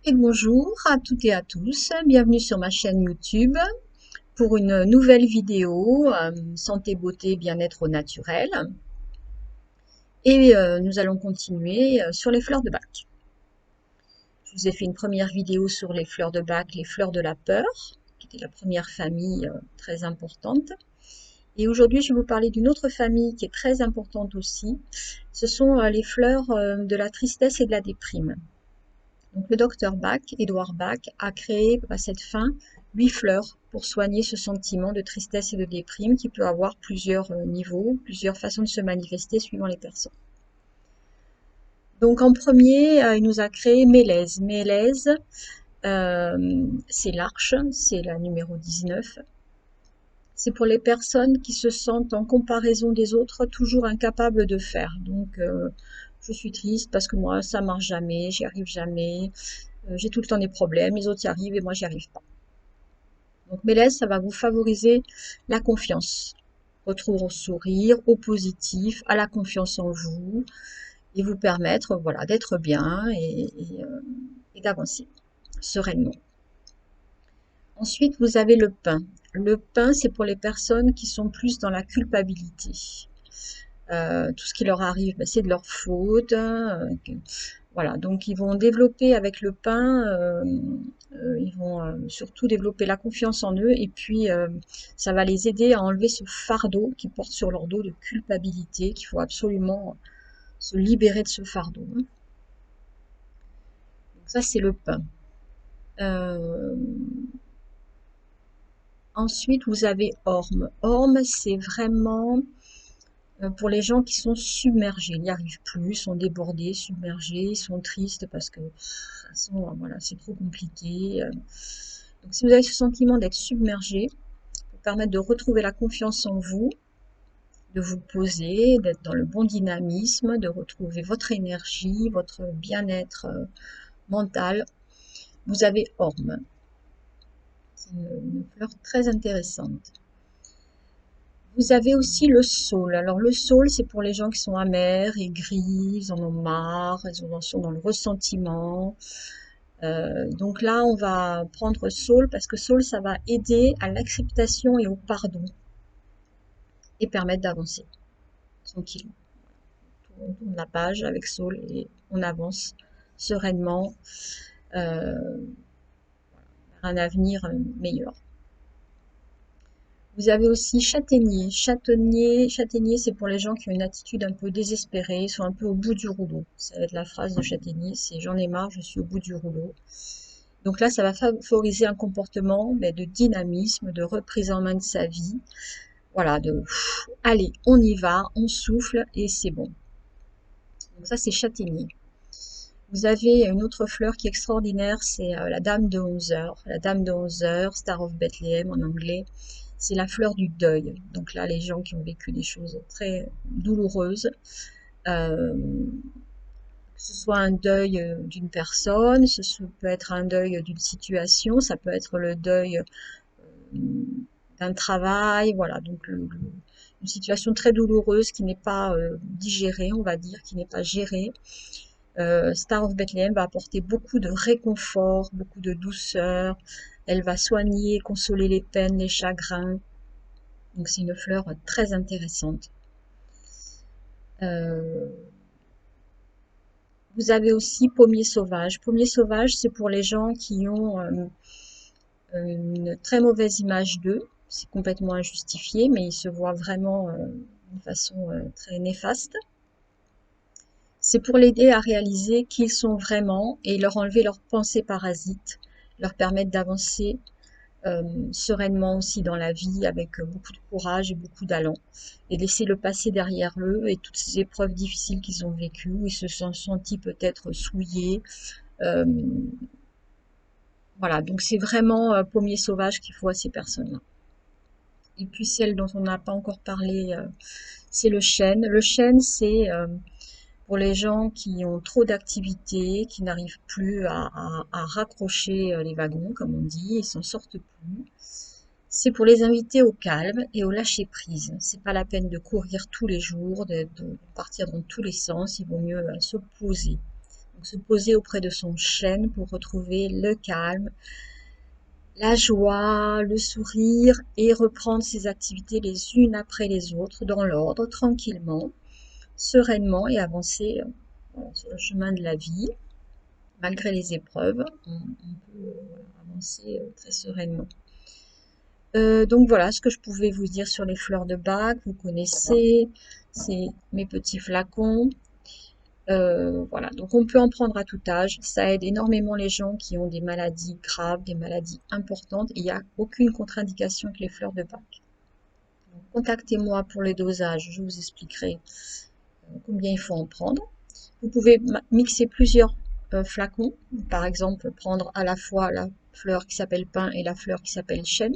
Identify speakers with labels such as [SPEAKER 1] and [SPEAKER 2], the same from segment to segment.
[SPEAKER 1] Et bonjour à toutes et à tous, bienvenue sur ma chaîne YouTube pour une nouvelle vidéo santé, beauté, bien-être au naturel. Et nous allons continuer sur les fleurs de Bach. Je vous ai fait une première vidéo sur les fleurs de Bach, les fleurs de la peur, qui était la première famille très importante. Et aujourd'hui, je vais vous parler d'une autre famille qui est très importante aussi. Ce sont les fleurs de la tristesse et de la déprime. Donc, le docteur Bach, Édouard Bach, a créé à cette fin 8 fleurs pour soigner ce sentiment de tristesse et de déprime qui peut avoir plusieurs niveaux, plusieurs façons de se manifester suivant les personnes. Donc en premier, il nous a créé Mélèze. Mélèze, c'est l'arche, c'est la numéro 19. C'est pour les personnes qui se sentent en comparaison des autres toujours incapables de faire. Donc je suis triste parce que moi ça marche jamais, j'y arrive jamais. J'ai tout le temps des problèmes, les autres y arrivent et moi j'y arrive pas. Donc Mélèze, ça va vous favoriser la confiance, retour au sourire, au positif, à la confiance en vous et vous permettre voilà, d'être bien et d'avancer sereinement. Ensuite, vous avez le pain. Le pain, c'est pour les personnes qui sont plus dans la culpabilité. Tout ce qui leur arrive, c'est de leur faute. Voilà, donc ils vont développer avec le pain, ils vont surtout développer la confiance en eux et puis ça va les aider à enlever ce fardeau qu'ils portent sur leur dos de culpabilité, qu'il faut absolument se libérer de ce fardeau. Donc ça, c'est le pain. Ensuite, vous avez orme. Orme, c'est vraiment pour les gens qui sont submergés, ils n'y arrivent plus, sont débordés, submergés, ils sont tristes parce que voilà, c'est trop compliqué. Donc si vous avez ce sentiment d'être submergé, pour permettre de retrouver la confiance en vous, de vous poser, d'être dans le bon dynamisme, de retrouver votre énergie, votre bien-être mental, vous avez orme. C'est une fleur très intéressante. Vous avez aussi le saule. Alors le saule, c'est pour les gens qui sont amers, aigris, ils en ont marre, ils sont dans le ressentiment. Donc là, on va prendre saule parce que saule, ça va aider à l'acceptation et au pardon et permettre d'avancer tranquillement. On tourne la page avec saule et on avance sereinement vers un avenir meilleur. Vous avez aussi châtaignier. Châtaignier, c'est pour les gens qui ont une attitude un peu désespérée, ils sont un peu au bout du rouleau. Ça va être la phrase de châtaignier, c'est j'en ai marre, je suis au bout du rouleau. Donc là, ça va favoriser un comportement de dynamisme, de reprise en main de sa vie. Voilà, allez, on y va, on souffle et c'est bon. Donc ça, c'est châtaignier. Vous avez une autre fleur qui est extraordinaire, c'est la dame de 11 heures. La dame de 11 heures, Star of Bethlehem en anglais. C'est la fleur du deuil. Donc là, les gens qui ont vécu des choses très douloureuses, que ce soit un deuil d'une personne, ce peut être un deuil d'une situation, ça peut être le deuil d'un travail, voilà. Donc une situation très douloureuse qui n'est pas digérée, on va dire, qui n'est pas gérée. Star of Bethlehem va apporter beaucoup de réconfort, beaucoup de douceur. Elle va soigner, consoler les peines, les chagrins. Donc c'est une fleur très intéressante. Vous avez aussi pommier sauvage. Pommier sauvage, c'est pour les gens qui ont une très mauvaise image d'eux. C'est complètement injustifié, mais ils se voient vraiment d'une façon très néfaste. C'est pour l'aider à réaliser qui ils sont vraiment et leur enlever leurs pensées parasites, leur permettre d'avancer sereinement aussi dans la vie avec beaucoup de courage et beaucoup d'allant et laisser le passé derrière eux et toutes ces épreuves difficiles qu'ils ont vécues où ils se sont sentis peut-être souillés. Euh, voilà, donc c'est vraiment pommier sauvage qu'il faut à ces personnes-là. Et puis celle dont on n'a pas encore parlé, c'est le chêne. Le chêne, c'est pour les gens qui ont trop d'activités, qui n'arrivent plus à raccrocher les wagons, comme on dit, ils s'en sortent plus. C'est pour les inviter au calme et au lâcher prise. C'est pas la peine de courir tous les jours, de partir dans tous les sens. Il vaut mieux se poser. Donc Se poser auprès de son chêne pour retrouver le calme, la joie, le sourire et reprendre ses activités les unes après les autres dans l'ordre, tranquillement, sereinement et avancer sur le chemin de la vie. Malgré les épreuves, on peut avancer très sereinement. Donc voilà ce que je pouvais vous dire sur les fleurs de bac. Vous connaissez, c'est mes petits flacons. Voilà, donc on peut en prendre à tout âge. Ça aide énormément les gens qui ont des maladies graves, des maladies importantes. Il n'y a aucune contre-indication avec les fleurs de bac. Contactez-moi pour le dosage, je vous expliquerai combien il faut en prendre. Vous pouvez mixer plusieurs flacons, par exemple prendre à la fois la fleur qui s'appelle pin et la fleur qui s'appelle chêne,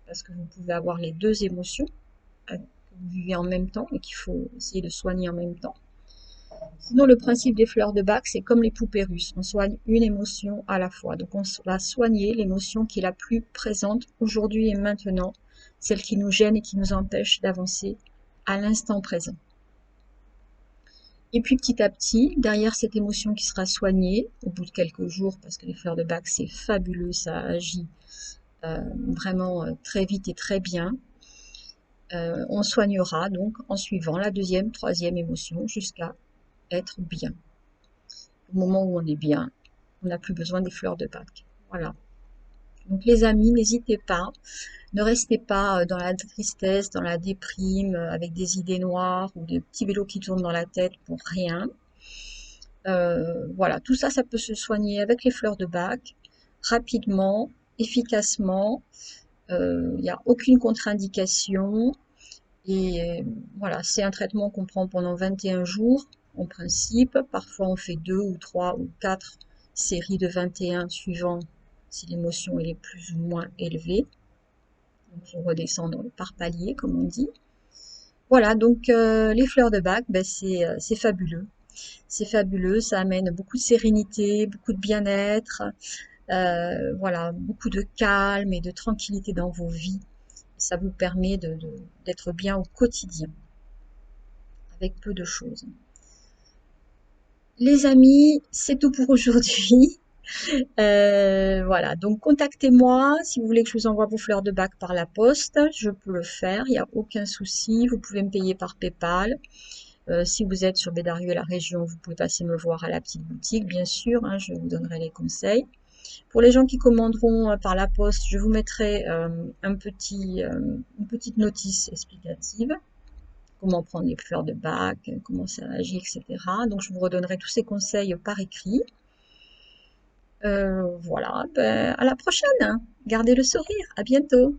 [SPEAKER 1] parce que vous pouvez avoir les deux émotions que vous vivez en même temps et qu'il faut essayer de soigner en même temps. Sinon, le principe des fleurs de bac, c'est comme les poupées russes. On soigne une émotion à la fois. Donc, on va soigner l'émotion qui est la plus présente aujourd'hui et maintenant, celle qui nous gêne et qui nous empêche d'avancer à l'instant présent. Et puis, petit à petit, derrière cette émotion qui sera soignée, au bout de quelques jours, parce que les fleurs de bac, c'est fabuleux, ça agit vraiment très vite et très bien, on soignera donc en suivant la deuxième, troisième émotion jusqu'à être bien. Au moment où on est bien, on n'a plus besoin des fleurs de bac. Voilà. Donc les amis, n'hésitez pas, ne restez pas dans la tristesse, dans la déprime, avec des idées noires ou des petits vélos qui tournent dans la tête pour rien. Voilà, tout ça, ça peut se soigner avec les fleurs de bac, rapidement, efficacement. Il n'y a aucune contre-indication. Et voilà, c'est un traitement qu'on prend pendant 21 jours en principe. Parfois, on fait 2 ou 3 ou 4 séries de 21 suivant si l'émotion est plus ou moins élevée. Donc, il faut redescendre par palier, comme on dit. Voilà, donc les fleurs de bac, ben, c'est fabuleux. C'est fabuleux, ça amène beaucoup de sérénité, beaucoup de bien-être, voilà, beaucoup de calme et de tranquillité dans vos vies. Ça vous permet d'être bien au quotidien, avec peu de choses. Les amis, c'est tout pour aujourd'hui. Voilà, donc contactez-moi si vous voulez que je vous envoie vos fleurs de bac par la poste. Je peux le faire, il n'y a aucun souci. Vous pouvez me payer par PayPal. Si vous êtes sur Bédarieux et la région, vous pouvez passer me voir à la petite boutique, bien sûr. Hein, je vous donnerai les conseils. Pour les gens qui commanderont par la poste, je vous mettrai une petite notice explicative. Comment prendre les fleurs de bac, comment ça agit, etc. Donc je vous redonnerai tous ces conseils par écrit. Voilà, ben, à la prochaine. Gardez le sourire. À bientôt.